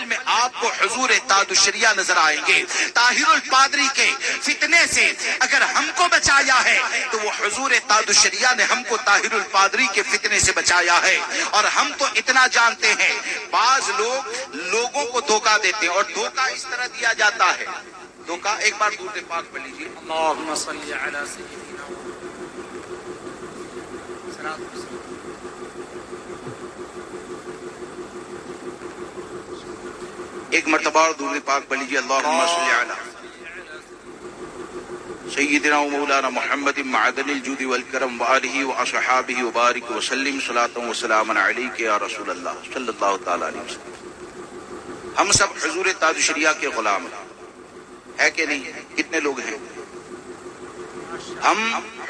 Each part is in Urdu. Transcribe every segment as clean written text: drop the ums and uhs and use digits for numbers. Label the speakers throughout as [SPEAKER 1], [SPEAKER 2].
[SPEAKER 1] اول میں آپ کو حضور تاج الشریعہ نظر آئیں گے۔ طاہر الپادری کے فتنے سے اگر ہم کو بچایا ہے تو وہ حضور تاج الشریعہ نے ہم کو طاہر الپادری کے فتنے سے بچایا ہے۔ اور ہم تو اتنا جانتے ہیں، بعض لوگ لوگوں کو دھوکہ دیتے ہیں، اور دھوکہ اس طرح دیا جاتا ہے۔ دھوکہ ایک بار درود پاک پڑھ لیجیے۔
[SPEAKER 2] اللهم صل على سيدنا
[SPEAKER 1] ایک مرتبہ اور درود پاک پڑھ لیجیے۔ اللهم صل علی سیدنا و مولانا محمد معدن الجود والکرم وآلہ واصحابہ وبارک وسلم صلاۃ و سلام علیک یا رسول اللہ صلی اللہ تعالی علیہ وسلم۔ ہم سب حضور تاج الشریعہ کے غلام ہیں، ہے کہ نہیں؟ کتنے لوگ ہیں؟ ہم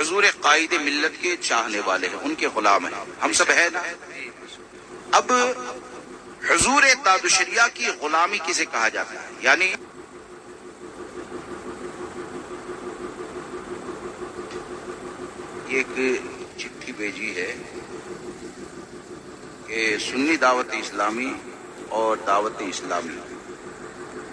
[SPEAKER 1] حضور قائد ملت کے چاہنے والے ہیں، ان کے غلام ہیں، ہم سب ہیں نا۔ اب حضور تاج الشریعہ کی غلامی کسے کہا جاتا ہے؟ یعنی ایک چٹھی بھیجی ہے کہ سنی دعوت اسلامی اور دعوت اسلامی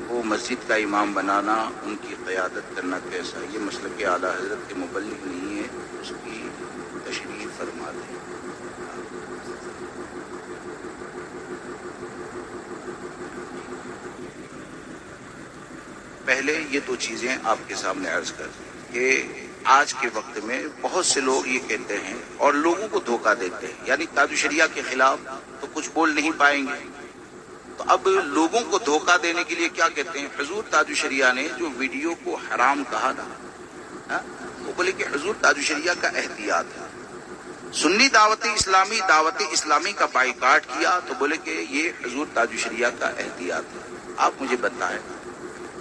[SPEAKER 1] کو مسجد کا امام بنانا، ان کی قیادت کرنا کیسا، یہ مسلک اعلیٰ حضرت کے مبلغ نہیں ہے، اس کی تشریح فرما دیں۔ پہلے یہ دو چیزیں آپ کے سامنے عرض کر دیں کہ آج کے وقت میں بہت سے لوگ یہ کہتے ہیں اور لوگوں کو دھوکہ دیتے ہیں، یعنی تاج الشریعہ کے خلاف تو کچھ بول نہیں پائیں گے، تو اب لوگوں کو دھوکہ دینے کے لیے کیا کہتے ہیں؟ حضور تاج الشریعہ نے جو ویڈیو کو حرام کہا نا، وہ بولے کہ حضور تاج الشریعہ کا احتیاط ہے۔ سنی دعوت اسلامی کا بائیکاٹ کیا تو بولے کہ یہ حضور تاج الشریعہ کا احتیاط ہے۔ آپ مجھے بتائیں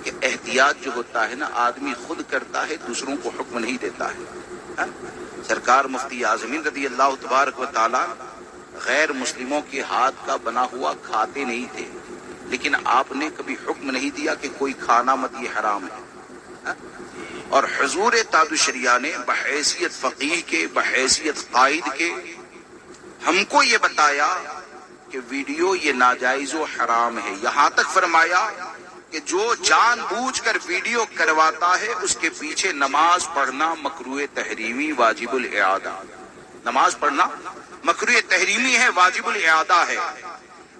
[SPEAKER 1] کہ احتیاط جو ہوتا ہے نا، آدمی خود کرتا ہے، دوسروں کو حکم نہیں دیتا ہے۔ سرکار مفتی اعظمین رضی اللہ تبارک و تعالی غیر مسلموں کے ہاتھ کا بنا ہوا کھاتے نہیں تھے، لیکن آپ نے کبھی حکم نہیں دیا کہ کوئی کھانا مت، یہ حرام ہے۔ اور حضور تاج الشریعہ نے بحیثیت فقیہ کے، بحیثیت قائد کے، ہم کو یہ بتایا کہ ویڈیو یہ ناجائز و حرام ہے، یہاں تک فرمایا کہ جو جان بوجھ کر ویڈیو کرواتا ہے اس کے پیچھے نماز پڑھنا مکروہ تحریمی واجب الاعادہ، نماز پڑھنا مکروہ تحریمی ہے، واجب الاعادہ ہے۔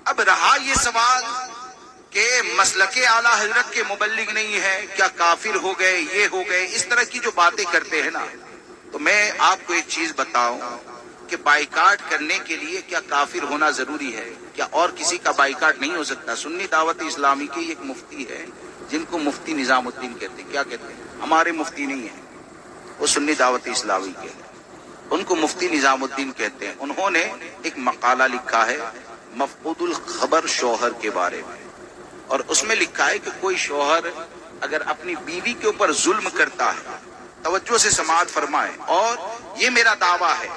[SPEAKER 1] اب رہا یہ سوال کہ مسلک اعلیٰ حضرت کے مبلغ نہیں ہے، کیا کافر ہو گئے، یہ ہو گئے، اس طرح کی جو باتیں کرتے ہیں نا، تو میں آپ کو ایک چیز بتاؤں کہ بائیکاٹ کرنے کے لیے کیا کافر ہونا ضروری ہے؟ کیا اور کسی کا بائیکاٹ نہیں ہو سکتا؟ سنی دعوت اسلامی کے ایک مفتی ہے جن کو مفتی نظام الدین کہتے ہیں، کیا کہتے ہیں؟ ہمارے مفتی نہیں ہیں، وہ سنی دعوت اسلامی کے ہیں، ان کو مفتی نظام الدین کہتے ہیں۔ انہوں نے ایک مقالہ لکھا ہے مفقود الخبر شوہر کے بارے میں، اور اس میں لکھا ہے کہ کوئی شوہر اگر اپنی بیوی کے اوپر ظلم کرتا ہے، توجہ سے سماعت فرمائیں، اور یہ میرا دعویٰ ہے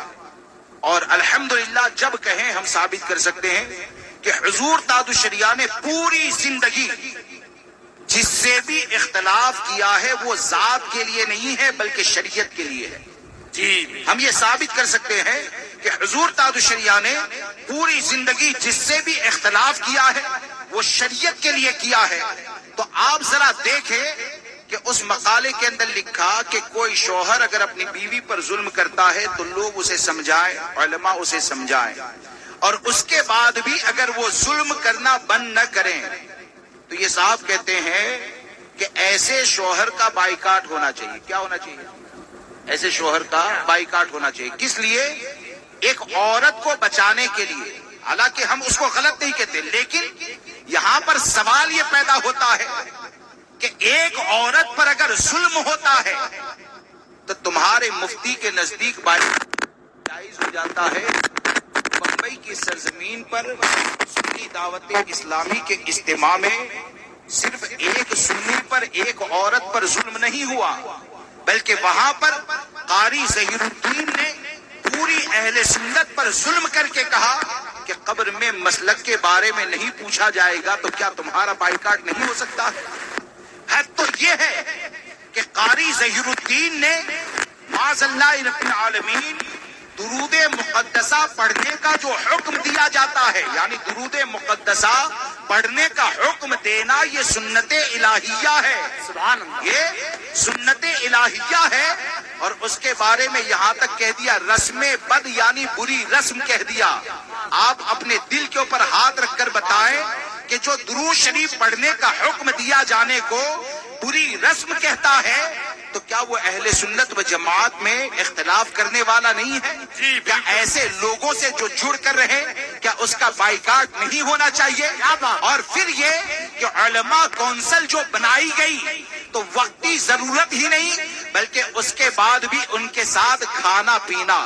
[SPEAKER 1] اور الحمدللہ جب کہیں ہم ثابت کر سکتے ہیں کہ حضور تاج الشریعہ نے پوری زندگی جس سے بھی اختلاف کیا ہے وہ ذات کے لیے نہیں ہے بلکہ شریعت کے لیے ہے۔ جی ہم یہ ثابت کر سکتے ہیں کہ حضور تاج الشریعہ نے پوری زندگی جس سے بھی اختلاف کیا ہے وہ شریعت کے لیے کیا ہے۔ تو آپ ذرا دیکھیں کہ اس مقالے کے اندر لکھا کہ کوئی شوہر اگر اپنی بیوی پر ظلم کرتا ہے تو لوگ اسے سمجھائیں، علماء اسے سمجھائیں، اور اس کے بعد بھی اگر وہ ظلم کرنا بند نہ کریں تو یہ صاحب کہتے ہیں کہ ایسے شوہر کا بائیکاٹ ہونا چاہیے۔ کیا ہونا چاہیے؟ ایسے شوہر کا بائیکاٹ ہونا چاہیے۔ کس لیے؟ ایک عورت کو بچانے کے لیے۔ حالانکہ ہم اس کو غلط نہیں کہتے، لیکن یہاں پر سوال یہ پیدا ہوتا ہے کہ ایک عورت پر اگر ظلم ہوتا ہے تو تمہارے مفتی کے نزدیک جائز ہو جاتا ہے بمبئی کی سرزمین پر سنی دعوت اسلامی کے اجتماع میں صرف ایک سنی پر، ایک عورت پر ظلم نہیں ہوا، بلکہ وہاں پر قاری ظہیر الدین نے پوری اہل سنت پر ظلم کر کے کہا کہ قبر میں مسلک کے بارے میں نہیں پوچھا جائے گا تو کیا تمہارا بائیکاٹ نہیں ہو سکتا ہے؟ تو یہ ہے کہ قاری ظہیر الدین نے معاذ اللہ رب العالمین درود مقدسہ پڑھنے کا جو حکم دیا جاتا ہے، یعنی درود مقدسہ پڑھنے کا حکم دینا یہ سنت الہیہ ہے،
[SPEAKER 2] سبحان اللہ،
[SPEAKER 1] یہ سنت الہیہ ہے۔ اور اس کے بارے میں یہاں تک کہہ دیا رسم بد یعنی بری رسم کہہ دیا۔ آپ اپنے دل کے اوپر ہاتھ رکھ کر بتائیں کہ جو درود شریف پڑھنے کا حکم دیا جانے کو بری رسم کہتا ہے تو کیا وہ اہل سنت و جماعت میں اختلاف کرنے والا نہیں ہے؟ کیا ایسے لوگوں سے جو جڑ کر رہے کیا اس کا بائیکاٹ نہیں ہونا چاہیے؟ اور پھر یہ کہ علماء کونسل جو بنائی گئی تو وقتی ضرورت ہی نہیں بلکہ اس کے بعد بھی ان کے ساتھ کھانا پینا،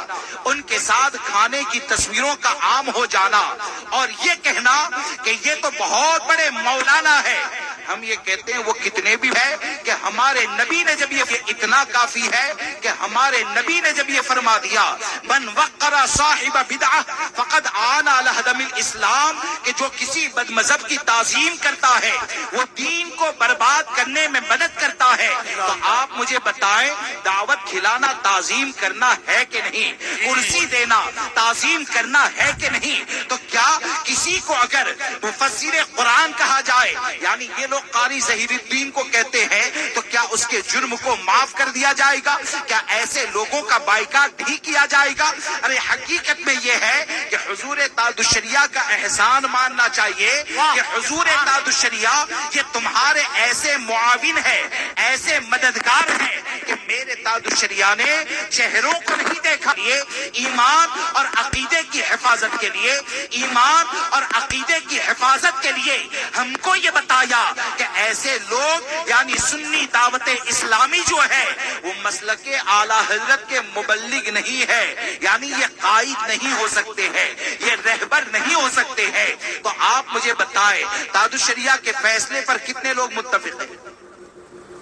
[SPEAKER 1] ان کے ساتھ کھانے کی تصویروں کا عام ہو جانا اور یہ کہنا کہ یہ تو بہت بڑے مولانا ہے۔ ہم یہ کہتے ہیں وہ کتنے بھی ہے کہ ہمارے نبی نے جب یہ اتنا کافی ہے کہ ہمارے نبی نے جب یہ فرما دیا من وقر صاحب بدعہ فقد آن علی ہدم الاسلام، کہ جو کسی بد مذہب کی تعظیم کرتا ہے وہ دین کو برباد کرنے میں مدد کرتا ہے۔ تو آپ مجھے بتائیں دعوت کھلانا تعظیم کرنا ہے کہ نہیں؟ کرسی دینا تعظیم کرنا ہے کہ نہیں؟ تو کیا کسی کو اگر مفسر قرآن کہا جائے یعنی یہ لوگ قاری ظہیر الدین کو کہتے ہیں تو کیا اس کے جرم کو معاف کر دیا جائے گا؟ کیا ایسے لوگوں کا بائیکاٹ بھی کیا جائے گا؟ ارے حقیقت میں یہ ہے کہ حضور تاج الشریعہ کا احسان ماننا چاہیے کہ حضور تاج الشریعہ یہ تمہارے ایسے معاون ہے، ایسے مددگار ہیں کہ میرے تاج الشریعہ نے چہروں کو نہیں دیکھا، یہ ایمان اور عقیدے کی حفاظت کے لیے، ایمان اور عقیدے کی حفاظت کے لیے ہم کو یہ بتایا کہ ایسے لوگ یعنی سنی دعوت اسلامی جو ہے وہ مسلک اعلی حضرت کے مبلغ نہیں ہے، یعنی یہ قائد نہیں ہو سکتے ہیں، یہ رہبر نہیں ہو سکتے ہیں۔ تو آپ مجھے بتائیں تاج الشریعہ کے فیصلے پر کتنے لوگ متفق ہیں؟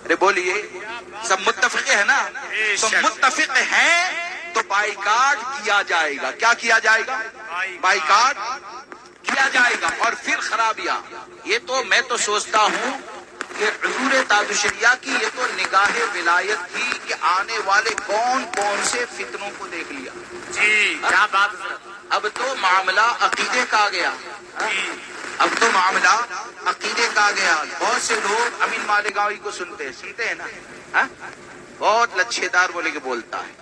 [SPEAKER 1] ارے بولیے، سب متفق ہے نا؟ تو متفق ہیں تو بائیکاٹ کیا جائے گا۔ کیا کیا جائے گا؟ بائیکاٹ کیا جائے گا۔ اور پھر خرابیاں، یہ تو میں تو سوچتا ہوں کہ حضور تاج الشریعہ کی یہ تو نگاہ ولایت تھی کہ آنے والے کون کون سے فتنوں کو دیکھ لیا۔
[SPEAKER 2] جی کیا بات ہے،
[SPEAKER 1] اب تو معاملہ عقیدے کا آ گیا، اب تو معاملہ عقیدے کا آ گیا۔ بہت سے لوگ امین مالیگاوی کو سنتے ہیں نا، ہاں؟ بہت لچھے دار بولے کے بولتا ہے۔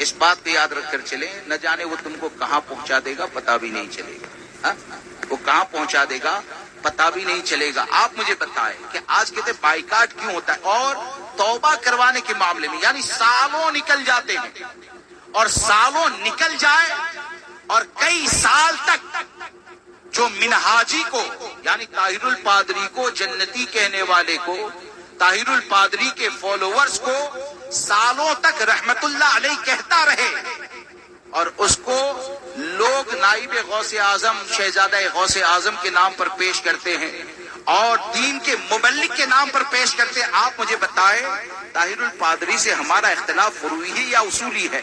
[SPEAKER 1] اس بات کو یاد رکھ کر چلیں، نہ جانے وہ تم کو کہاں پہنچا دے گا پتہ بھی نہیں چلے گا، ہاں؟ وہ کہاں پہنچا دے گا پتہ بھی نہیں چلے گا۔ آپ مجھے بتائیں کہ آج کہتے بائیکاٹ کیوں ہوتا ہے؟ اور توبہ کروانے کے معاملے میں یعنی سالوں نکل جاتے ہیں اور سالوں نکل جائے اور کئی سال تک جو منہاجی کو یعنی طاہر الپادری کو جنتی کہنے والے کو، طاہر الپادری کے فالوورز کو سالوں تک رحمت اللہ علیہ کہتا رہے اور اس کو لوگ نائب غوث اعظم، شہزادہ غوث اعظم کے نام پر پیش کرتے ہیں اور دین کے مبلغ کے نام پر پیش کرتے ہیں۔ آپ مجھے بتائیں طاہر الپادری سے ہمارا اختلاف فروعی ہے یا اصولی ہے؟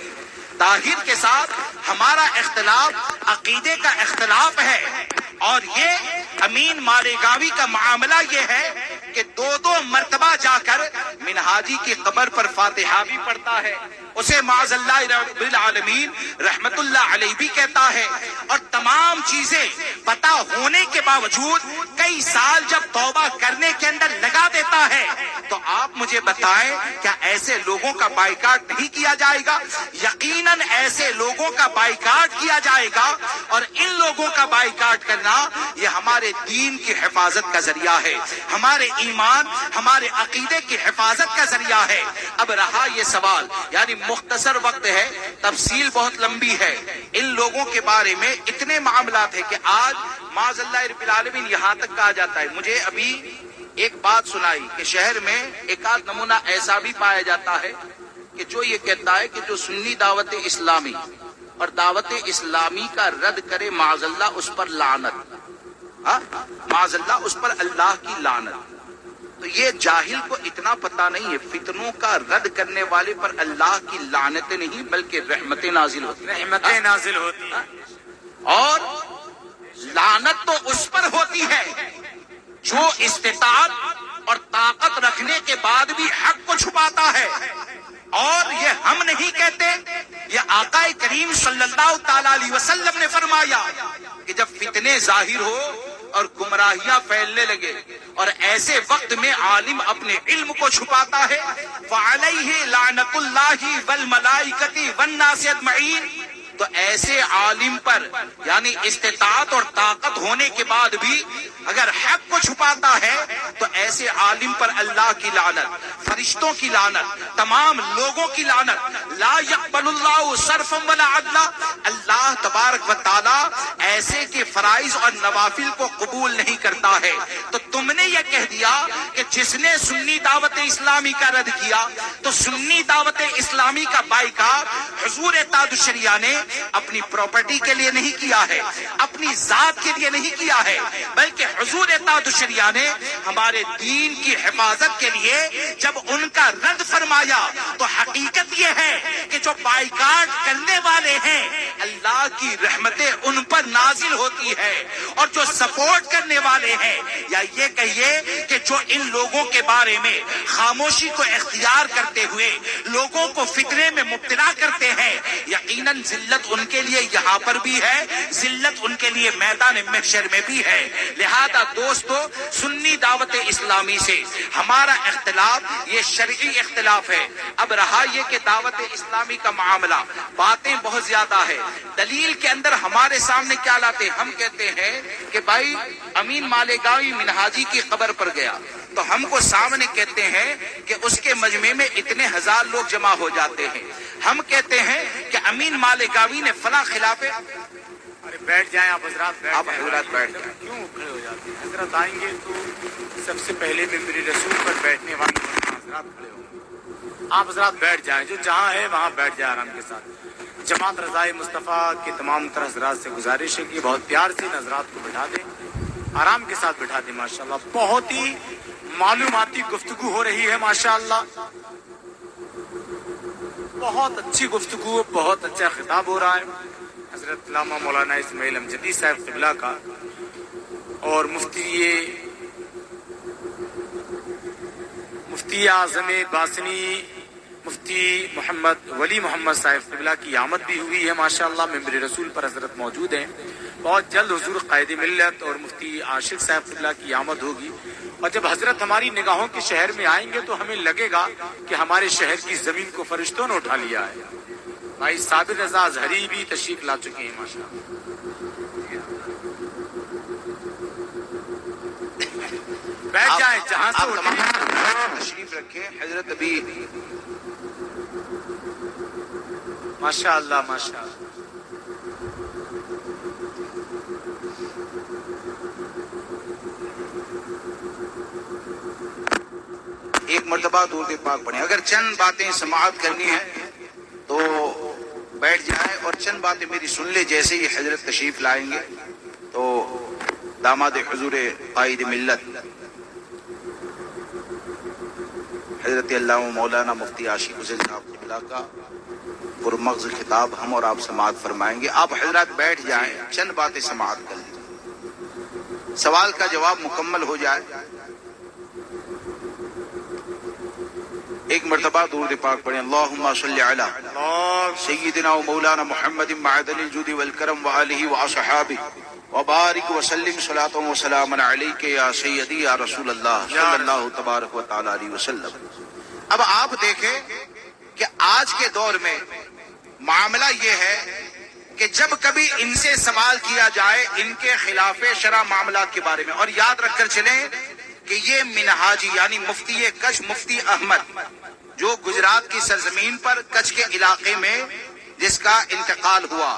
[SPEAKER 1] طاہر کے ساتھ ہمارا اختلاف عقیدے کا اختلاف ہے۔ اور یہ امین مالیگاوی کا معاملہ یہ ہے کہ دو مرتبہ جا کر منہاجی کی قبر پر فاتحہ بھی پڑھتا ہے، اسے معاذ اللہ رب العالمین رحمت اللہ علیہ بھی کہتا ہے، اور تمام چیزیں پتہ ہونے کے باوجود کئی سال جب توبہ کرنے کے اندر لگا دیتا ہے تو آپ مجھے بتائیں کیا ایسے لوگوں کا بائیکاٹ نہیں کیا جائے گا؟ یقیناً ایسے لوگوں کا بائیکاٹ کیا جائے گا، اور ان لوگوں کا بائیکاٹ کرنا یہ ہمارے دین کی حفاظت کا ذریعہ ہے، ہمارے ایمان، ہمارے عقیدے کی حفاظت کا ذریعہ ہے۔ اب رہا یہ سوال، یعنی مختصر وقت ہے، تفصیل بہت لمبی ہے، ان لوگوں کے بارے میں اتنے معاملات ہیں کہ آج معاذ اللہ رب العالمین یہاں تک کہا جاتا ہے۔ مجھے ابھی ایک بات سنائی کہ شہر میں ایک آدھ نمونہ ایسا بھی پایا جاتا ہے کہ جو یہ کہتا ہے کہ جو سنی دعوت اسلامی اور دعوت اسلامی کا رد کرے معاذ اللہ اس پر لعنت، ہاں معاذ اللہ اس پر اللہ کی لعنت۔ تو یہ جاہل کو اتنا پتہ نہیں ہے فتنوں کا رد کرنے والے پر اللہ کی لعنتیں نہیں بلکہ رحمتیں نازل ہوتی ہیں،
[SPEAKER 2] رحمتیں نازل ہوتی ہیں،
[SPEAKER 1] اور لعنت تو اس پر ہوتی ہے جو استطاعت اور طاقت رکھنے کے بعد بھی حق کو چھپاتا ہے۔ اور یہ ہم نہیں کہتے، یہ آقا کریم صلی اللہ تعالی علیہ وسلم نے فرمایا کہ جب فتنے ظاہر ہو اور گمراہیاں پھیلنے لگے، اور ایسے وقت میں عالم اپنے علم کو چھپاتا ہے، فعلیہ لعنت اللہ والملائکۃ والناس اجمعین، تو ایسے عالم پر یعنی استطاعت اور طاقت ہونے کے بعد بھی اگر حق کو چھپاتا ہے تو ایسے عالم پر اللہ کی لعنت، فرشتوں کی لعنت، تمام لوگوں کی لعنت۔ لا یقبل اللہ صرفا ولا عدلا، اللہ تبارک و تعالی ایسے کے فرائض اور نوافل کو قبول نہیں کرتا ہے۔ تو تم نے یہ کہہ دیا کہ جس نے سنی دعوت اسلامی کا رد کیا تو سنی دعوت اسلامی کا بائیکاٹ حضور تاج الشریعہ نے اپنی پراپرٹی کے لیے نہیں کیا ہے، اپنی ذات کے لیے نہیں کیا ہے، بلکہ حضور تاج الشریعہ نے ہمارے دین کی حفاظت کے لیے جب ان کا رد فرمایا تو حقیقت یہ ہے کہ جو بائیکاٹ کرنے والے ہیں اللہ کی رحمتیں ان پر نازل ہوتی ہے، اور جو سپورٹ کرنے والے ہیں یا یہ کہیے کہ جو ان لوگوں کے بارے میں خاموشی کو اختیار کرتے ہوئے لوگوں کو فتنے میں مبتلا کرتے ہیں، یقیناً ذلت ان کے لیے یہاں پر بھی ہے، ذلت ان کے لیے میدان محشر میں بھی ہے۔ لہذا دوستو، سنی دعوت اسلامی سے ہمارا اختلاف یہ شرعی اختلاف ہے۔ اب رہا یہ کہ دعوت اسلامی کا معاملہ، باتیں بہت زیادہ ہے، دلیل کے اندر ہمارے سامنے کیا لاتے؟ ہم کہتے ہیں کہ بھائی امین مالیگاوی منہاجی کی قبر پر گیا تو ہم کو سامنے کہتے ہیں کہ اس کے مجمع میں اتنے ہزار لوگ جمع ہو جاتے ہیں۔ ہم کہتے ہیں کہ امین مالیگاوی نے فلاں خلافے،
[SPEAKER 2] ارے بیٹھ جائیں آپ حضرات،
[SPEAKER 1] آپ حضرات بیٹھ جائیں۔
[SPEAKER 2] کیوں کھڑے ہو جاتے ہیں؟ حضرت آئیں گے تو سب سے پہلے ممبر رسول پر بیٹھنے والے حضرات کھڑے ہوں گے، آپ حضرات بیٹھ جائیں، جو جہاں ہے وہاں بیٹھ جائیں آرام کے ساتھ۔ جماعت رضائے مصطفیٰ کے تمام تر حضرات سے گزارش ہے کہ بہت پیار سے ان حضرات کو بٹھا دیں، آرام کے ساتھ بٹھا دیں۔ ماشاءاللہ بہت ہی معلوماتی گفتگو ہو رہی ہے، ماشاءاللہ بہت اچھی گفتگو، بہت اچھا خطاب ہو رہا ہے حضرت علامہ مولانا اسماعیل امجدی صاحب قبلہ کا، اور مفتی اعظم باسنی مفتی محمد ولی محمد صاحب قبلہ کی آمد بھی ہوئی ہے ماشاءاللہ، ممبر رسول پر حضرت موجود ہیں۔ بہت جلد حضور قائد ملت اور مفتی عاشق صاحب قبلہ کی آمد ہوگی، اور جب حضرت ہماری نگاہوں کے شہر میں آئیں گے تو ہمیں لگے گا کہ ہمارے شہر کی زمین کو فرشتوں نے اٹھا لیا ہے۔ بھائی صابر رضا اظہری بھی تشریف لا چکے ہیں ماشاءاللہ۔ بیٹھ جائیں جہاں سے اٹھیں،
[SPEAKER 1] تشریف رکھیں۔ حضرت ابھی
[SPEAKER 2] ماشاءاللہ ماشاءاللہ۔
[SPEAKER 1] ایک مرتبہ درود پاک پڑھیں، اگر چند باتیں سماعت کرنی ہے تو بیٹھ جائیں اور چند باتیں میری سن لے۔ جیسے ہی حضرت تشریف لائیں گے تو داماد حضور قائد ملت حضرت علامہ مولانا مفتی عاشق حسین صاحب قبلہ کا پرمغز خطاب ہم اور آپ سماعت فرمائیں گے۔ آپ حضرات بیٹھ جائیں، چند باتیں سماعت کر لیں، سوال کا جواب مکمل ہو جائے۔ ایک مرتبہ درود پاک پڑھیں، اللہم صلی علی سیدنا و مولانا محمد معدن الجود والکرم وآلہ وصحابہ وبارک وسلم صلاۃ و سلام علیک یا سیدی یا رسول اللہ صلی اللہ تبارک و تعالی علیہ وسلم۔ اب آپ دیکھیں کہ آج کے دور میں معاملہ یہ ہے کہ جب کبھی ان سے سوال کیا جائے ان کے خلاف شرع معاملات کے بارے میں، اور یاد رکھ کر چلیں کہ یہ منہاجی یعنی مفتی کچھ مفتی احمد جو گجرات کی سرزمین پر کچھ کے علاقے میں جس کا انتقال ہوا،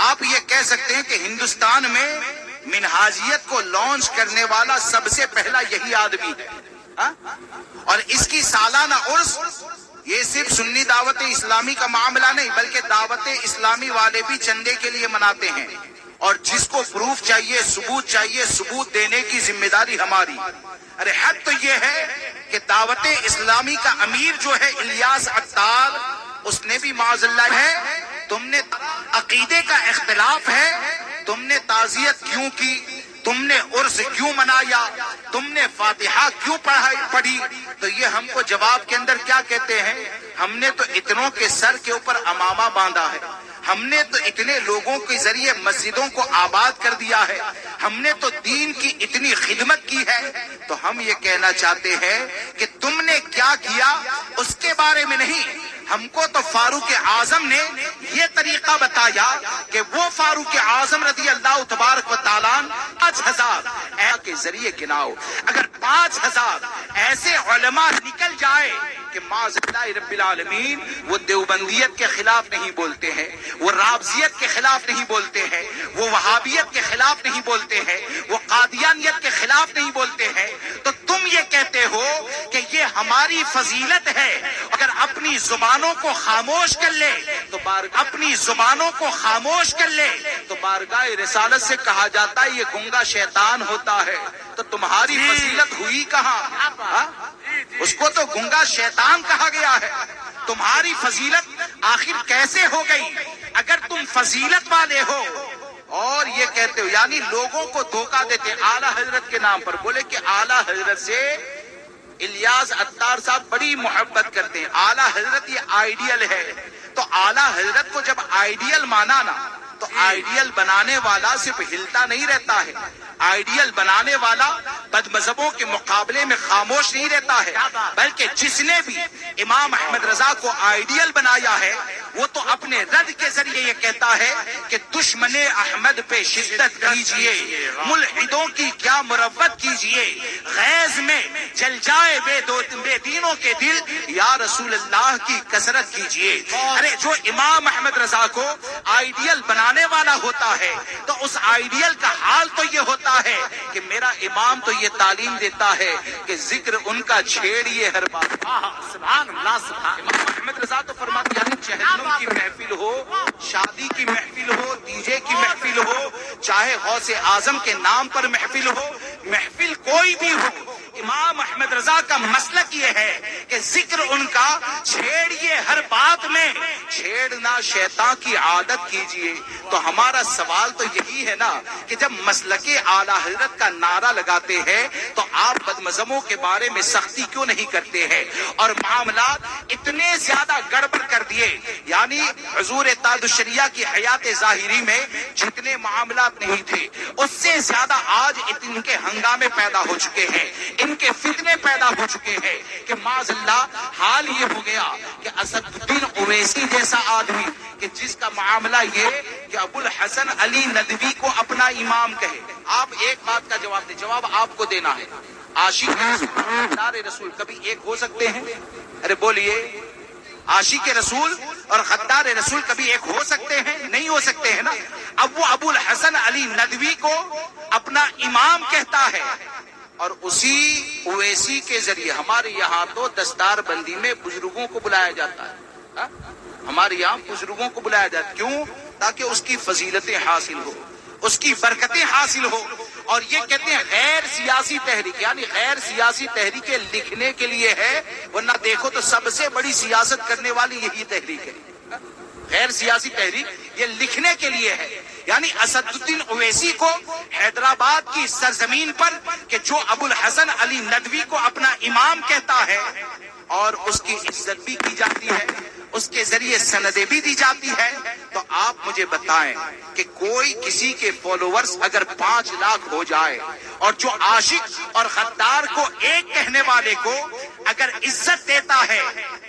[SPEAKER 1] آپ یہ کہہ سکتے ہیں کہ ہندوستان میں منہاجیت کو لانچ کرنے والا سب سے پہلا یہی آدمی ہے، اور اس کی سالانہ عرس یہ صرف سنی دعوت اسلامی کا معاملہ نہیں بلکہ دعوت اسلامی والے بھی چندے کے لیے مناتے ہیں، اور جس کو پروف چاہیے، ثبوت دینے کی ذمہ داری ہماری۔ ارے حد تو یہ ہے کہ دعوت اسلامی کا امیر جو ہے الیاس عطار، اس نے بھی معاذ اللہ ہے، تم نے عقیدے کا اختلاف ہے، تم نے تعزیت کیوں کی، تم نے عرس کیوں منایا، تم نے فاتحہ کیوں پڑھی، تو یہ ہم کو جواب کے اندر کیا کہتے ہیں؟ ہم نے تو اتنوں کے سر کے اوپر امامہ باندھا ہے، ہم نے تو اتنے لوگوں کے ذریعے مسجدوں کو آباد کر دیا ہے، ہم نے تو دین کی اتنی خدمت کی ہے، تو ہم یہ کہنا چاہتے ہیں کہ تم نے کیا کیا اس کے بارے میں نہیں، ہم کو تو فاروق اعظم نے یہ طریقہ بتایا کہ وہ فاروق اعظم رضی اللہ تبارک و تعالیٰ 5000 کے ذریعے گناؤ، اگر 5000 ایسے علماء نکل جائے کہ معاذ اللہ رب العالمین وہ دیوبندیت کے خلاف نہیں بولتے ہیں، وہ رافضیت کے خلاف نہیں بولتے ہیں، وہ وہابیت کے خلاف نہیں بولتے ہیں، وہ قادیانیت کے خلاف نہیں بولتے ہیں، تو تم یہ کہتے ہو کہ یہ ہماری فضیلت ہے۔ اگر اپنی زبانوں کو خاموش کر لے تو اپنی زبانوں کو خاموش کر لے تو بارگاہ رسالت سے کہا جاتا ہے یہ گنگا شیطان ہوتا ہے، تو تمہاری فضیلت ہوئی کہاں؟ اس کو تو گنگا شیطان کہا گیا ہے، تمہاری فضیلت آخر کیسے ہو گئی؟ اگر تم فضیلت والے ہو اور یہ کہتے ہو، یعنی لوگوں کو دھوکہ دیتے ہیں اعلیٰ حضرت کے نام پر، بولے کہ اعلیٰ حضرت سے الیاس عطار صاحب بڑی محبت کرتے ہیں، اعلیٰ حضرت یہ آئیڈیل ہے، تو اعلیٰ حضرت کو جب آئیڈیل مانا نا تو آئیڈیل بنانے والا صرف ہلتا نہیں رہتا ہے، آئیڈیل بنانے والا بد مذہبوں کے مقابلے میں خاموش نہیں رہتا ہے، بلکہ جس نے بھی امام احمد رضا کو آئیڈیل بنایا ہے وہ تو اپنے رد کے ذریعے یہ کہتا ہے کہ دشمن احمد پہ شدت کیجئے، ملحدوں کی کیا مروت کیجئے، غیظ میں جل جائے بے دینوں کے دل، یا رسول اللہ کی کثرت کیجئے۔ ارے جو امام احمد رضا کو آئیڈیل بنانے والا ہوتا ہے تو اس آئیڈیل کا حال تو یہ ہوتا ہے کہ میرا امام تو یہ تعلیم دیتا ہے کہ ذکر ان کا چھیڑیے ہر بات۔
[SPEAKER 2] سبحان اللہ، سبحان اللہ۔
[SPEAKER 1] امام احمد رضا تو فرماتے ہیں چہلم کی محفل ہو، شادی کی محفل ہو، دیجے کی محفل ہو، چاہے غوث اعظم کے نام پر محفل ہو، محفل کوئی بھی ہو، امام احمد رضا کا مسلک یہ ہے کہ ذکر ان کا چھیڑیے ہر بات میں، چھیڑنا شیطان کی عادت کیجئے۔ تو ہمارا سوال تو یہی ہے نا کہ جب مسلک اعلیٰ حضرت کا نعرہ لگاتے ہیں تو آپ بد مذہبوں کے بارے میں سختی کیوں نہیں کرتے ہیں؟ اور معاملات اتنے زیادہ گڑبڑ کر دیے، یعنی حضور تاج الشریعہ کی حیات ظاہری میں جتنے معاملات نہیں تھے اس سے زیادہ آج ان کے ہنگامے پیدا ہو چکے ہیں، ان کے فتنے پیدا ہو چکے ہیں کہ معاذ اللہ حال یہ ہو گیا کہ اسد الدین اویسی جیسا آدمی کہ جس کا معاملہ یہ کہ ابو الحسن علی ندوی کو اپنا امام کہے۔ آپ ایک بات کا جواب دیں، جواب آپ کو دینا ہے، عاشق غدار رسول کبھی ایک ہو سکتے ہیں؟ ارے بولیے، عاشق رسول اور غدار رسول کبھی ایک ہو سکتے ہیں؟ نہیں ہو سکتے ہیں نا۔ اب وہ ابو الحسن علی ندوی کو اپنا امام کہتا ہے، اور اسی اویسی کے ذریعے ہمارے یہاں تو دستار بندی میں بزرگوں کو بلایا جاتا ہے، ہمارے یہاں بزرگوں کو بلایا جاتا ہے، کیوں؟ تاکہ اس کی فضیلتیں حاصل ہو، اس کی برکتیں حاصل ہو۔ اور یہ کہتے ہیں غیر سیاسی تحریک، یعنی غیر سیاسی تحریکیں لکھنے کے لیے ہے، ورنہ دیکھو تو سب سے بڑی سیاست کرنے والی یہی تحریک ہے، غیر سیاسی تحریک یہ لکھنے کے لیے ہے۔ یعنی اسد الدین اویسی کو حیدرآباد کی سرزمین پر کہ جو ابو الحسن علی ندوی کو اپنا امام کہتا ہے اور اس کی عزت بھی کی جاتی ہے، اس کے ذریعے سندیں بھی دی جاتی ہے، تو آپ مجھے بتائیں کہ کوئی کسی کے فالوورز اگر 5 لاکھ ہو جائے اور جو عاشق اور غدار کو ایک کہنے والے کو اگر عزت دیتا ہے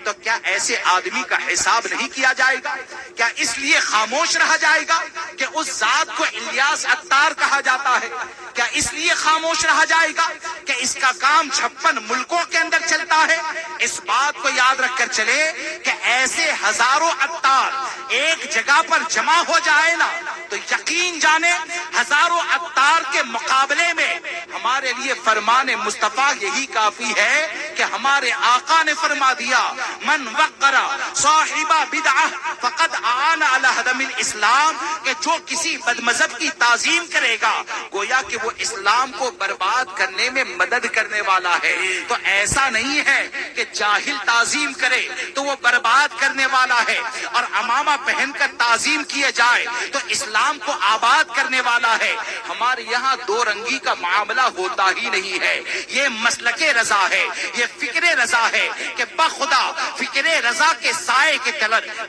[SPEAKER 1] تو کیا ایسے آدمی کا حساب نہیں کیا جائے گا؟ کیا اس لیے خاموش رہا جائے گا کہ اس ذات کو الیاس عطار کہا جاتا ہے؟ کیا اس لیے خاموش رہا جائے گا کہ اس کا کام 56 ملکوں کے اندر چلتا ہے؟ اس بات کو یاد رکھ کر چلے کہ ایسے ہزاروں عطار ایک جگہ پر جمع ہو جائے نا تو یقین جانے ہزاروں عطار کے مقابلے میں ہمارے لیے فرمان مصطفیٰ یہی کافی ہے کہ ہمارے آقا نے فرما دیا من وقر صاحب بدعہ فقد اعان علی ہدم الاسلام، کہ جو کسی بد مذہب کی تعظیم کرے گا گویا کہ وہ اسلام کو برباد کرنے میں مدد کرنے والا والا ہے. تو ایسا نہیں ہے کہ جاہل تعظیم کرے تو وہ برباد کرنے والا ہے، اور عمامہ پہن کر تعظیم کیے جائے تو اسلام کو آباد کرنے والا ہے. ہمارے یہاں دو رنگی کا معاملہ ہوتا ہی نہیں ہے. یہ مسلک رضا ہے، یہ فکر رضا ہے کہ بخدا فکر رضا کے سائے کے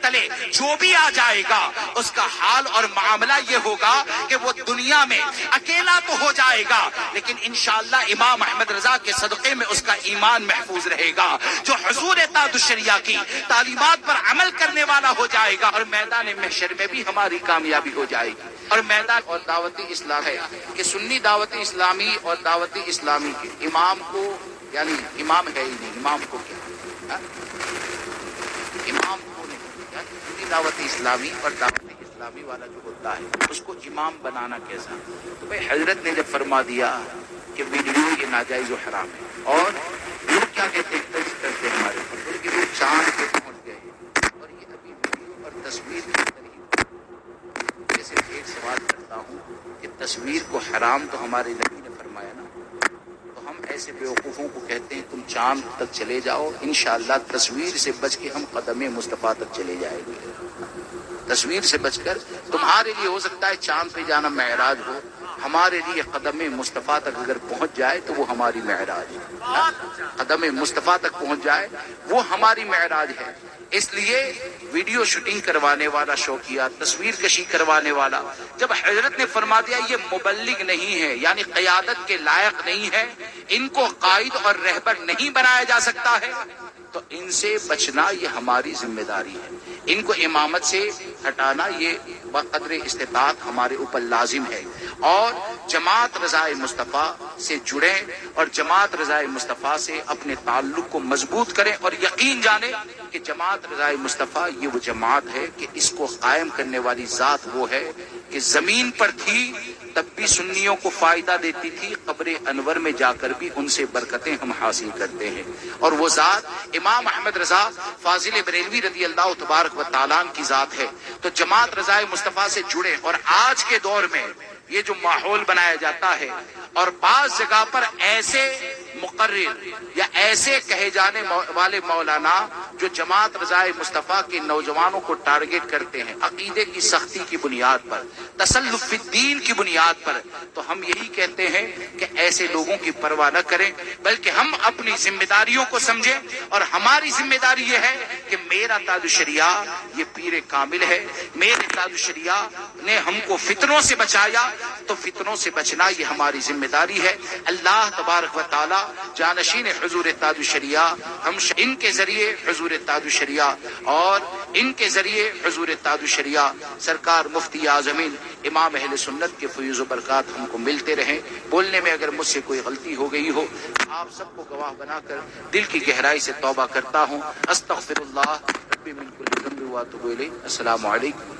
[SPEAKER 1] تلے جو بھی آ جائے گا اس کا حال اور معاملہ یہ ہوگا کہ وہ دنیا میں اکیلا تو ہو جائے گا لیکن انشاءاللہ امام احمد رضا کے صدقے میں اس کا ایمان محفوظ رہے گا. جو حضور تاج الشریعہ کی تعلیمات پر عمل کرنے والا ہو جائے گا اور میدان محشر میں بھی ہماری کامیابی ہو جائے گی. اور میدان اور دعوت اسلام ہے کہ سنی دعوت اسلامی اور دعوت اسلامی کے امام کو، یعنی امام ہے ہی نہیں، امام کو کیا امام کو نہیں، یعنی سنی دعوت اسلامی اور دعوت اسلامی والا جو ہوتا ہے اس کو امام بنانا کیسا؟ تو بھائی حضرت نے جب فرما دیا کہ ویڈیو یہ ناجائز و حرام ہے، اور لوگ کیا کہتے ہیں کرتے ہیں ہمارے اوپر کہ وہ چاند پہ پہنچ گئے اور یہ ابھی ویڈیو اور تصویر کے اندر ہی. جیسے ایک سوال کرتا ہوں کہ تصویر کو حرام تو ہمارے نبی نے فرمایا نا، تو ہم ایسے بیوقوفوں کو کہتے ہیں تم چاند تک چلے جاؤ، انشاءاللہ تصویر سے بچ کے ہم قدم مصطفیٰ تک چلے جائیں گے. تصویر سے بچ کر تمہارے لیے ہو سکتا ہے چاند پہ جانا معراج ہو، ہمارے لیے قدم مصطفیٰ تک اگر پہنچ جائے تو وہ ہماری معراج ہے. قدم مصطفیٰ تک پہنچ جائے وہ ہماری معراج ہے. اس لیے ویڈیو شوٹنگ کروانے والا شوقیہ، تصویر کشی کروانے والا، جب حضرت نے فرما دیا یہ مبلغ نہیں ہے، یعنی قیادت کے لائق نہیں ہے، ان کو قائد اور رہبر نہیں بنایا جا سکتا ہے، تو ان سے بچنا یہ ہماری ذمہ داری ہے. ان کو امامت سے ہٹانا یہ بقدر استطاعت ہمارے اوپر لازم ہے. اور جماعت رضائے مصطفیٰ سے جڑیں اور جماعت رضائے مصطفیٰ سے اپنے تعلق کو مضبوط کریں، اور یقین جانیں کہ جماعت رضائے مصطفیٰ یہ وہ جماعت ہے کہ اس کو قائم کرنے والی ذات وہ ہے کہ زمین پر تھی تب بھی سنیوں کو فائدہ دیتی تھی، قبر انور میں جا کر بھی ان سے برکتیں ہم حاصل کرتے ہیں. اور وہ ذات امام احمد رضا فاضل بریلوی رضی اللہ تبارک و تعالیٰ کی ذات ہے. تو جماعت رضائے مصطفیٰ سے جڑے. اور آج کے دور میں یہ جو ماحول بنایا جاتا ہے اور بعض جگہ پر ایسے مقرر یا ایسے کہے جانے والے مولانا جو جماعت رضائے مصطفیٰ کے نوجوانوں کو ٹارگٹ کرتے ہیں عقیدے کی سختی کی بنیاد پر، تسلف فی الدین کی بنیاد پر، تو ہم یہی کہتے ہیں کہ ایسے لوگوں کی پرواہ نہ کریں، بلکہ ہم اپنی ذمہ داریوں کو سمجھیں. اور ہماری ذمہ داری یہ ہے کہ میرا تاج الشریعہ یہ پیر کامل ہے، میرے تاج الشریعہ نے ہم کو فتنوں سے بچایا، تو فتنوں سے بچنا یہ ہماری ذمہ داری ہے. اللہ تبارک و تعالی جانشین حضور تاج الشریعہ ہم ان کے ذریعے حضور تاج الشریعہ اور ان کے ذریعے حضور تاج الشریعہ سرکار مفتی اعظم امام اہل سنت کے فیض و برکات ہم کو ملتے رہیں. بولنے میں اگر مجھ سے کوئی غلطی ہو گئی ہو آپ سب کو گواہ بنا کر دل کی گہرائی سے توبہ کرتا ہوں. استغفر اللہ ربی من کل ذنب و اتوب الیہ. السلام علیکم.